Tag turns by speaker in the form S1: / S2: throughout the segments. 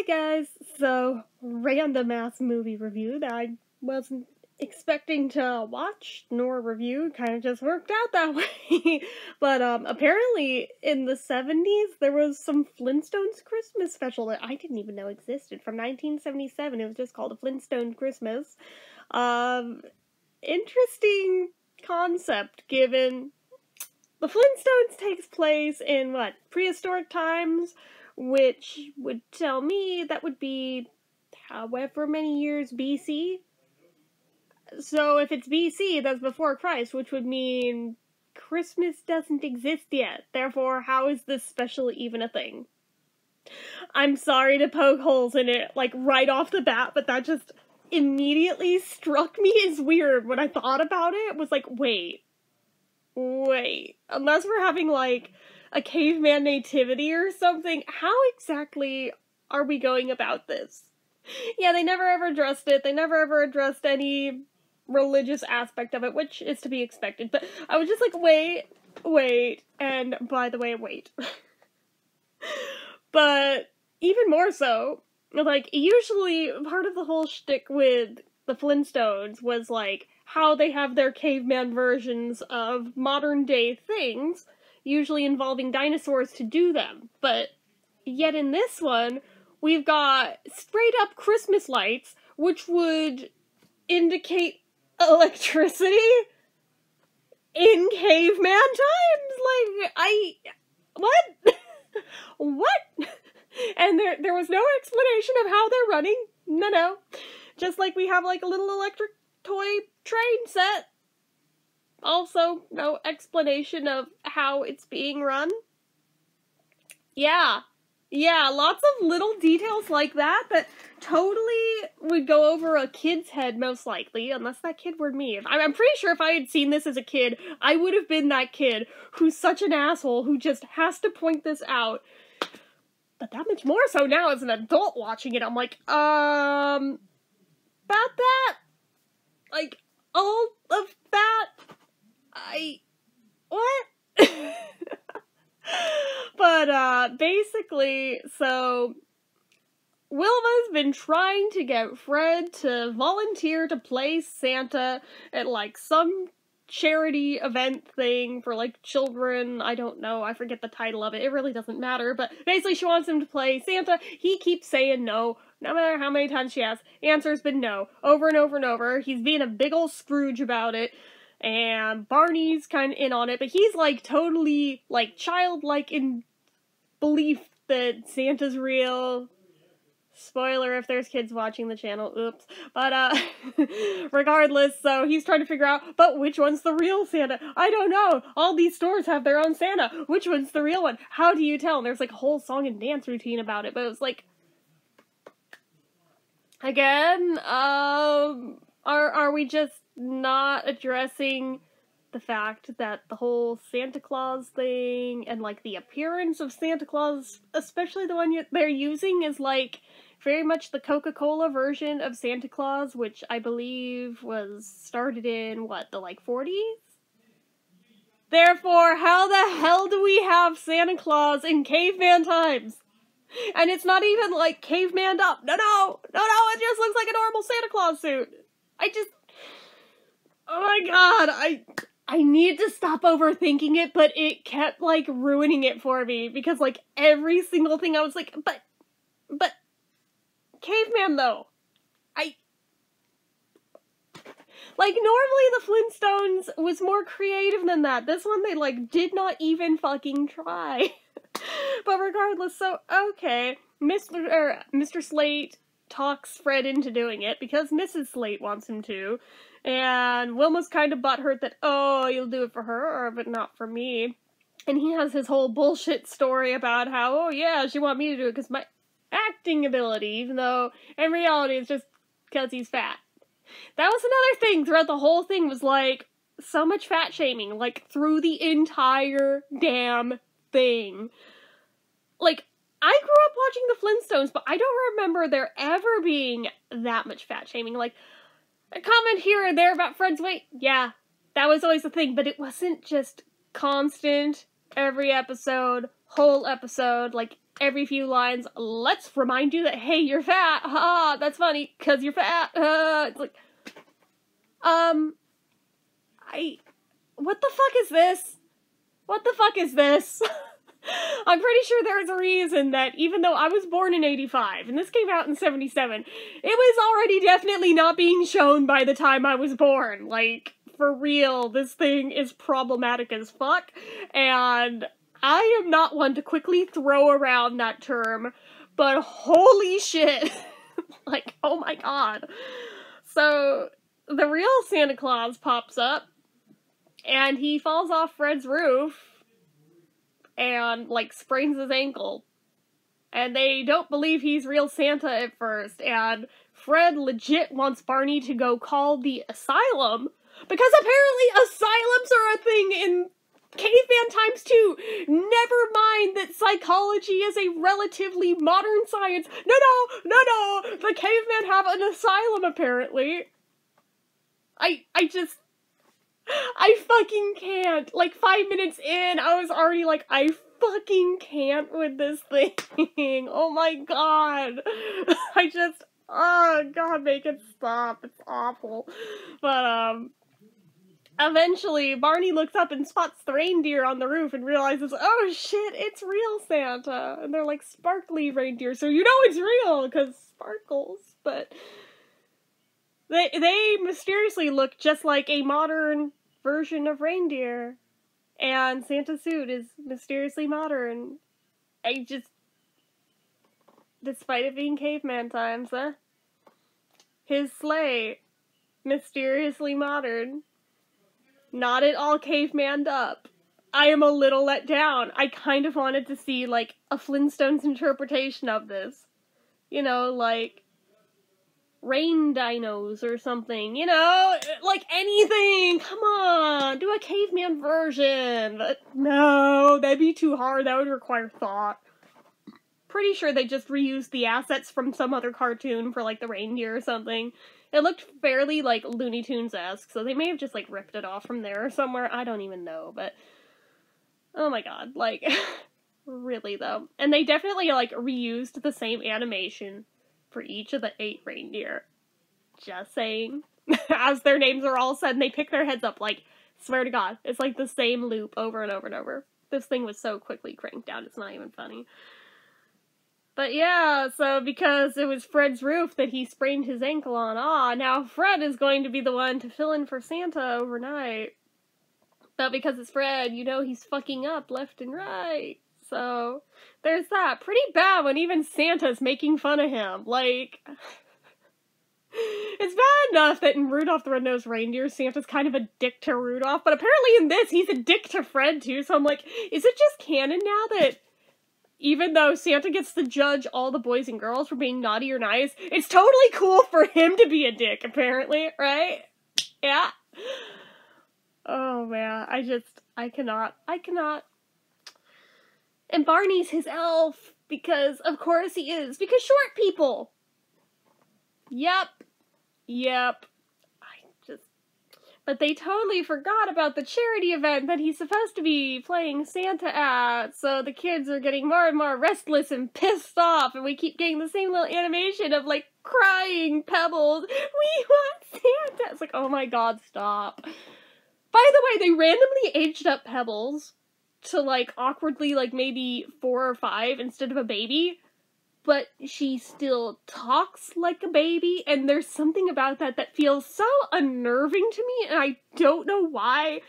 S1: guys, so random ass movie review that I wasn't expecting to watch nor review, kind of just worked out that way. But apparently in the 70s there was some Flintstones Christmas special that I didn't even know existed from 1977. It was just called A Flintstone Christmas. Interesting concept given the Flintstones takes place in what, prehistoric times, which would tell me that would be however many years BC. So if it's BC, that's before Christ, which would mean Christmas doesn't exist yet. Therefore, how is this special even a thing? I'm sorry to poke holes in it, like, right off the bat, but that just immediately struck me as weird when I thought about it. It was like, wait, unless we're having, like, a caveman nativity or something, how exactly are we going about this? Yeah, they never ever addressed it. They never ever addressed any religious aspect of it, which is to be expected. But I was just like, wait, and by the way, wait. But even more so, like, usually part of the whole shtick with the Flintstones was, like, how they have their caveman versions of modern-day things, usually involving dinosaurs to do them. But yet in this one, we've got straight-up Christmas lights, which would indicate electricity in caveman times. Like, what? What? And there was no explanation of how they're running. No. Just like we have, like, a little electric toy train set. Also, no explanation of how it's being run. Yeah, lots of little details like that totally would go over a kid's head, most likely, unless that kid were me. I'm pretty sure if I had seen this as a kid, I would have been that kid who's such an asshole who just has to point this out. But that much more so now as an adult watching it, I'm like, about that? Like, all of that? What? But, basically, so, Wilma's been trying to get Fred to volunteer to play Santa at, like, some charity event thing for, like, children. I don't know, I forget the title of it, it really doesn't matter, but basically she wants him to play Santa. He keeps saying no matter how many times she asks. Answer's been no, over and over and over. He's being a big ol' Scrooge about it, and Barney's kind of in on it, but he's, like, totally, like, childlike in belief that Santa's real. Spoiler if there's kids watching the channel, oops. But, regardless, so he's trying to figure out, but which one's the real Santa? I don't know! All these stores have their own Santa! Which one's the real one? How do you tell? And there's, like, a whole song and dance routine about it, but it was like... Again, are we just not addressing the fact that the whole Santa Claus thing, and, like, the appearance of Santa Claus, especially the one they're using, is, like, very much the Coca-Cola version of Santa Claus, which I believe was started in, what, the, like, 40s? Therefore, how the hell do we have Santa Claus in caveman times? And it's not even, like, cavemaned up. No, it just looks like a normal Santa Claus suit. Oh my god, I need to stop overthinking it, but it kept, like, ruining it for me, because, like, every single thing I was like, but, caveman, though. Like, normally the Flintstones was more creative than that. This one, they, like, did not even fucking try. But regardless, so, okay, Mr. Slate talks Fred into doing it, because Mrs. Slate wants him to, and Wilma's kind of butthurt that, oh, you'll do it for her, but not for me. And he has his whole bullshit story about how, oh yeah, she want me to do it because my acting ability, even though in reality it's just because he's fat. That was another thing throughout the whole thing, was, like, so much fat shaming, like, through the entire damn thing. Like, I grew up watching the Flintstones, but I don't remember there ever being that much fat shaming. Like, a comment here and there about Fred's weight, yeah, that was always a thing, but it wasn't just constant, every episode, whole episode, like, every few lines, let's remind you that, hey, you're fat, ha, that's funny, 'cause you're fat, it's like, what the fuck is this? What the fuck is this? I'm pretty sure there's a reason that even though I was born in 85, and this came out in 77, it was already definitely not being shown by the time I was born. Like, for real, this thing is problematic as fuck, and I am not one to quickly throw around that term, but holy shit. Like, oh my god. So, the real Santa Claus pops up, and he falls off Fred's roof, and, like, sprains his ankle. And they don't believe he's real Santa at first, and Fred legit wants Barney to go call the asylum, because apparently asylums are a thing in caveman times too. Never mind that psychology is a relatively modern science. No, the cavemen have an asylum apparently. I fucking can't. Like, 5 minutes in, I was already like, I fucking can't with this thing. Oh my god. Oh god, make it stop. It's awful. But, eventually, Barney looks up and spots the reindeer on the roof and realizes, oh shit, it's real Santa. And they're like sparkly reindeer, so you know it's real, because sparkles. But they mysteriously look just like a modern version of reindeer. And Santa's suit is mysteriously modern. Despite it being caveman times, his sleigh, mysteriously modern. Not at all cavemaned up. I am a little let down. I kind of wanted to see, like, a Flintstones interpretation of this. You know, like, rain dinos or something, you know? Like, anything! Come on! Do a caveman version! But no, that'd be too hard. That would require thought. Pretty sure they just reused the assets from some other cartoon for, like, the reindeer or something. It looked fairly, like, Looney Tunes-esque, so they may have just, like, ripped it off from there or somewhere. I don't even know, but oh my god, like, really, though. And they definitely, like, reused the same animation for each of the 8 reindeer. Just saying. As their names are all said, and they pick their heads up, like, swear to god, it's like the same loop over and over and over. This thing was so quickly cranked down, it's not even funny. But yeah, so because it was Fred's roof that he sprained his ankle on, now Fred is going to be the one to fill in for Santa overnight. But because it's Fred, you know he's fucking up left and right. So, there's that. Pretty bad when even Santa's making fun of him. Like, it's bad enough that in Rudolph the Red-Nosed Reindeer, Santa's kind of a dick to Rudolph, but apparently in this, he's a dick to Fred too, so I'm like, is it just canon now that even though Santa gets to judge all the boys and girls for being naughty or nice, it's totally cool for him to be a dick, apparently, right? Yeah. Oh man, I cannot. And Barney's his elf, because of course he is, because short people! Yep. But they totally forgot about the charity event that he's supposed to be playing Santa at, so the kids are getting more and more restless and pissed off, and we keep getting the same little animation of, like, crying Pebbles. We want Santa! It's like, oh my god, stop. By the way, they randomly aged up Pebbles to, like, awkwardly, like, maybe 4 or 5 instead of a baby. But she still talks like a baby, and there's something about that that feels so unnerving to me, and I don't know why,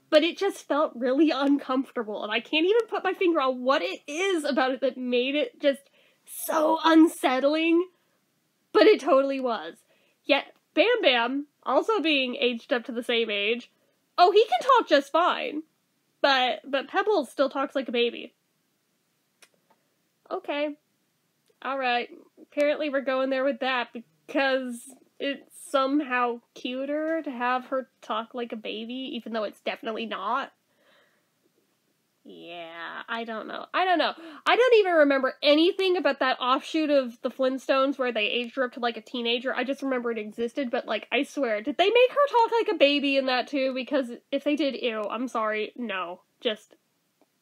S1: but it just felt really uncomfortable, and I can't even put my finger on what it is about it that made it just so unsettling, but it totally was. Yet, Bam Bam, also being aged up to the same age, oh, he can talk just fine, but Pebbles still talks like a baby. Okay. Alright, apparently we're going there with that, because it's somehow cuter to have her talk like a baby, even though it's definitely not. Yeah, I don't know. I don't even remember anything about that offshoot of the Flintstones where they aged her up to, like, a teenager. I just remember it existed, but, like, I swear, did they make her talk like a baby in that, too? Because if they did, ew, I'm sorry, no. Just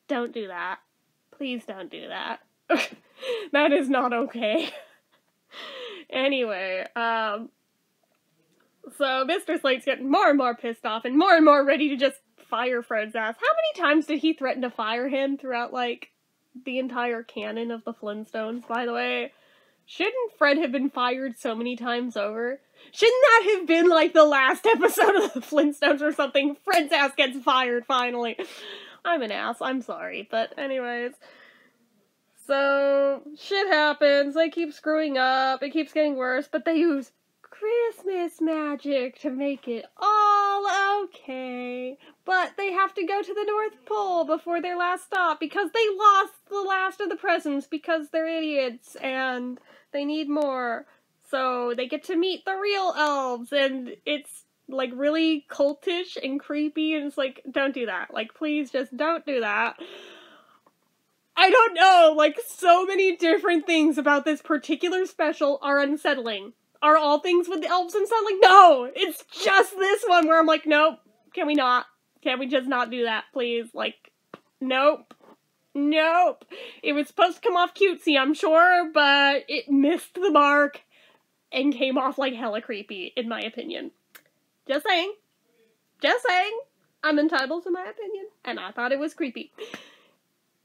S1: don't do that. Please don't do that. That is not okay. Anyway, so Mr. Slate's getting more and more pissed off and more ready to just fire Fred's ass. How many times did he threaten to fire him throughout, like, the entire canon of the Flintstones, by the way? Shouldn't Fred have been fired so many times over? Shouldn't that have been, like, the last episode of the Flintstones or something? Fred's ass gets fired, finally. I'm an ass, I'm sorry, but anyways. So, shit happens, they keep screwing up, it keeps getting worse, but they use Christmas magic to make it all okay. But they have to go to the North Pole before their last stop because they lost the last of the presents because they're idiots and they need more. So they get to meet the real elves and it's like really cultish and creepy and it's like, don't do that. Like, please just don't do that. I don't know, like, so many different things about this particular special are unsettling. Are all things with the elves unsettling? No! It's just this one where I'm like, nope, can we not? Can we just not do that, please? Like, nope. Nope. It was supposed to come off cutesy, I'm sure, but it missed the mark and came off like hella creepy, in my opinion. Just saying. Just saying. I'm entitled to my opinion, and I thought it was creepy.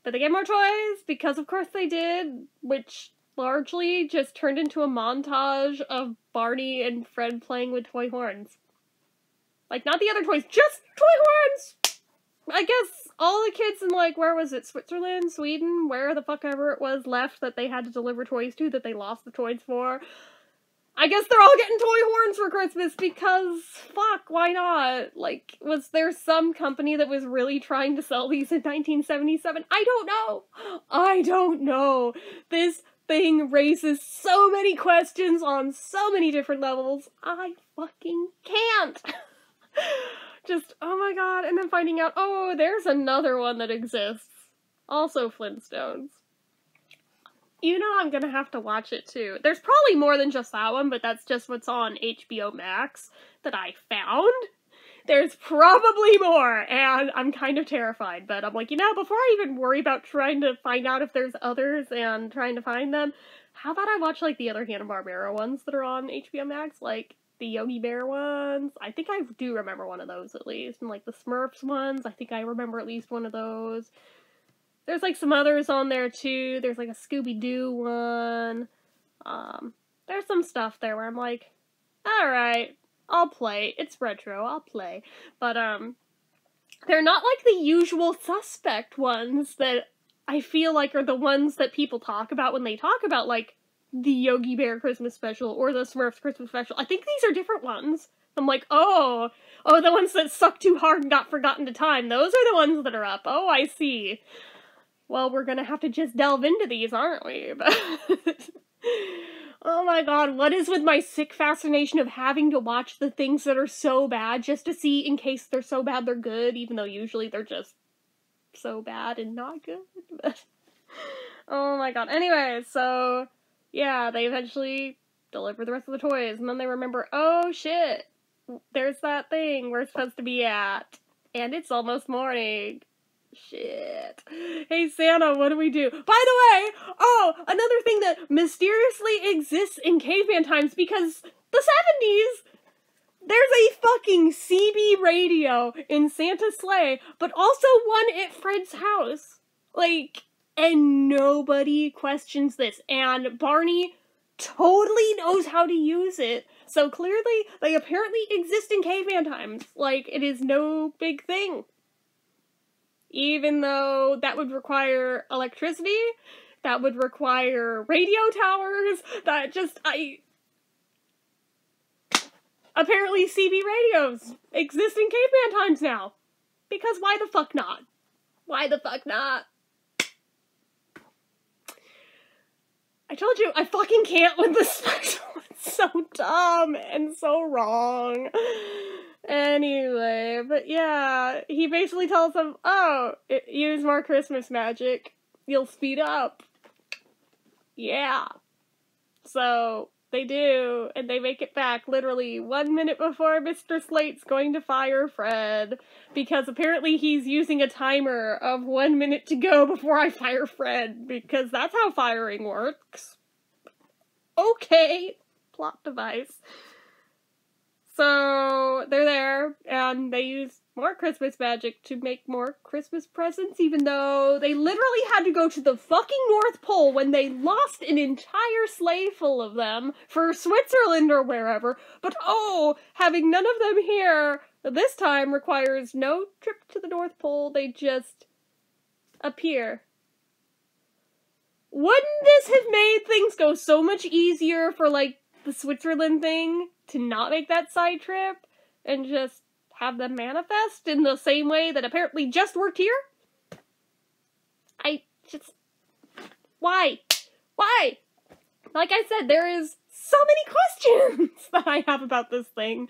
S1: But they get more toys, because of course they did, which largely just turned into a montage of Barney and Fred playing with toy horns. Like, not the other toys, just toy horns! I guess all the kids in, like, where was it, Switzerland, Sweden, where the fuck ever it was left that they had to deliver toys to, that they lost the toys for. I guess they're all getting toy horns for Christmas because, fuck, why not? Like, was there some company that was really trying to sell these in 1977? I don't know! I don't know! This thing raises so many questions on so many different levels. I fucking can't! Just, oh my god, and then finding out, oh, there's another one that exists. Also Flintstones. You know I'm gonna have to watch it too. There's probably more than just that one, but that's just what's on HBO Max that I found. There's probably more, and I'm kind of terrified, but I'm like, you know, before I even worry about trying to find out if there's others and trying to find them, how about I watch, like, the other Hanna-Barbera ones that are on HBO Max, like, the Yogi Bear ones? I think I do remember one of those, at least, and, like, the Smurfs ones, I think I remember at least one of those. There's, like, some others on there, too. There's, like, a Scooby-Doo one. There's some stuff there where I'm like, alright, I'll play. It's retro, I'll play. But, they're not, like, the usual suspect ones that I feel like are the ones that people talk about when they talk about, like, the Yogi Bear Christmas special or the Smurfs Christmas special. I think these are different ones. I'm like, oh, the ones that sucked too hard and got forgotten to time. Those are the ones that are up. Oh, I see. Well, we're gonna have to just delve into these, aren't we? Oh my god, what is with my sick fascination of having to watch the things that are so bad just to see in case they're so bad they're good, even though usually they're just so bad and not good. Oh my god. Anyway, so, yeah, they eventually deliver the rest of the toys, and then they remember, oh shit, there's that thing we're supposed to be at, and it's almost morning. Shit. Hey Santa, what do we do? By the way, oh, another thing that mysteriously exists in caveman times, because the 70s, there's a fucking CB radio in Santa's sleigh, but also one at Fred's house. Like, and nobody questions this, and Barney totally knows how to use it, so clearly they apparently exist in caveman times. Like, it is no big thing. Even though that would require electricity, that would require radio towers, that just, apparently CB radios exist in caveman times now. Because why the fuck not? Why the fuck not? I told you, I fucking can't with this special. It's so dumb and so wrong. Anyway, but yeah, he basically tells them, oh, use more Christmas magic, you'll speed up. Yeah. So, They do, and they make it back literally 1 minute before Mr. Slate's going to fire Fred, because apparently he's using a timer of 1 minute to go before I fire Fred, because that's how firing works. Okay, plot device. So, they're there, and they use more Christmas magic to make more Christmas presents, even though they literally had to go to the fucking North Pole when they lost an entire sleigh full of them for Switzerland or wherever. But oh, having none of them here this time requires no trip to the North Pole, they just appear. Wouldn't this have made things go so much easier for, like, the Switzerland thing to not make that side trip and just have them manifest in the same way that apparently just worked here? Why? Why? Like I said, there is so many questions that I have about this thing.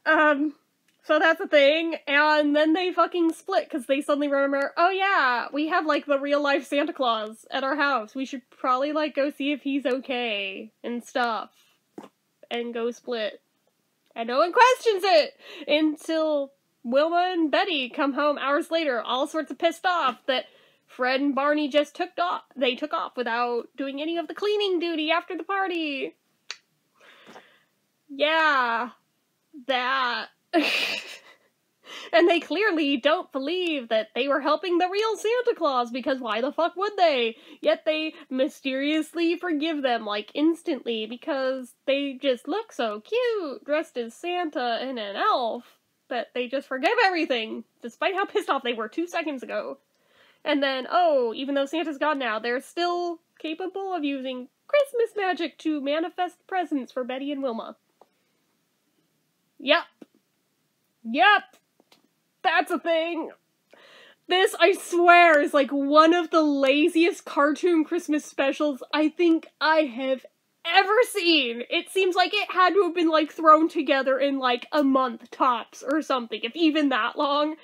S1: So that's a thing, and then they fucking split because they suddenly remember, oh yeah, we have, like, the real-life Santa Claus at our house. We should probably, like, go see if he's okay and stuff. And go split. And no one questions it until Wilma and Betty come home hours later, all sorts of pissed off that Fred and Barney just took off without doing any of the cleaning duty after the party. Yeah, that. And they clearly don't believe that they were helping the real Santa Claus, because why the fuck would they? Yet they mysteriously forgive them, like, instantly, because they just look so cute, dressed as Santa and an elf, that they just forgive everything, despite how pissed off they were 2 seconds ago. And then, oh, even though Santa's gone now, they're still capable of using Christmas magic to manifest presents for Betty and Wilma. Yep. That's a thing. This, I swear, is like one of the laziest cartoon Christmas specials I think I have ever seen. It seems like it had to have been, like, thrown together in, like, a month tops or something, if even that long.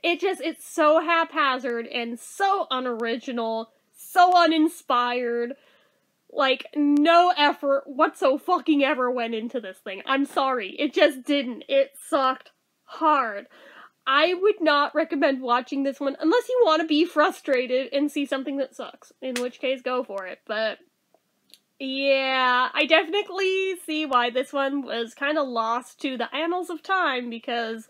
S1: It's so haphazard and so unoriginal, so uninspired. Like, no effort whatsoever went into this thing. I'm sorry. It just didn't. It sucked hard. I would not recommend watching this one unless you want to be frustrated and see something that sucks, in which case go for it, but yeah, I definitely see why this one was kind of lost to the annals of time, because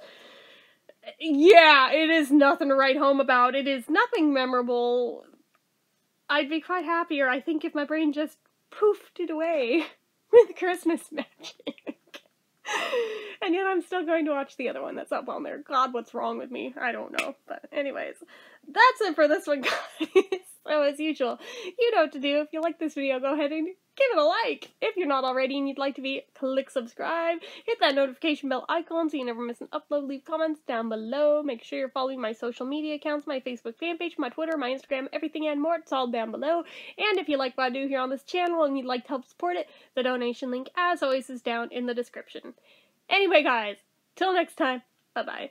S1: yeah, it is nothing to write home about, it is nothing memorable. I'd be quite happier, I think, if my brain just poofed it away with Christmas magic. And yet I'm still going to watch the other one that's up on there. God, what's wrong with me? I don't know. But anyways, that's it for this one, guys. So as usual, you know what to do. If you like this video, go ahead and give it a like. If you're not already and you'd like to be, click subscribe. Hit that notification bell icon so you never miss an upload. Leave comments down below. Make sure you're following my social media accounts, my Facebook fan page, my Twitter, my Instagram, everything and more. It's all down below. And if you like what I do here on this channel and you'd like to help support it, the donation link, as always, is down in the description. Anyway, guys, till next time, bye-bye.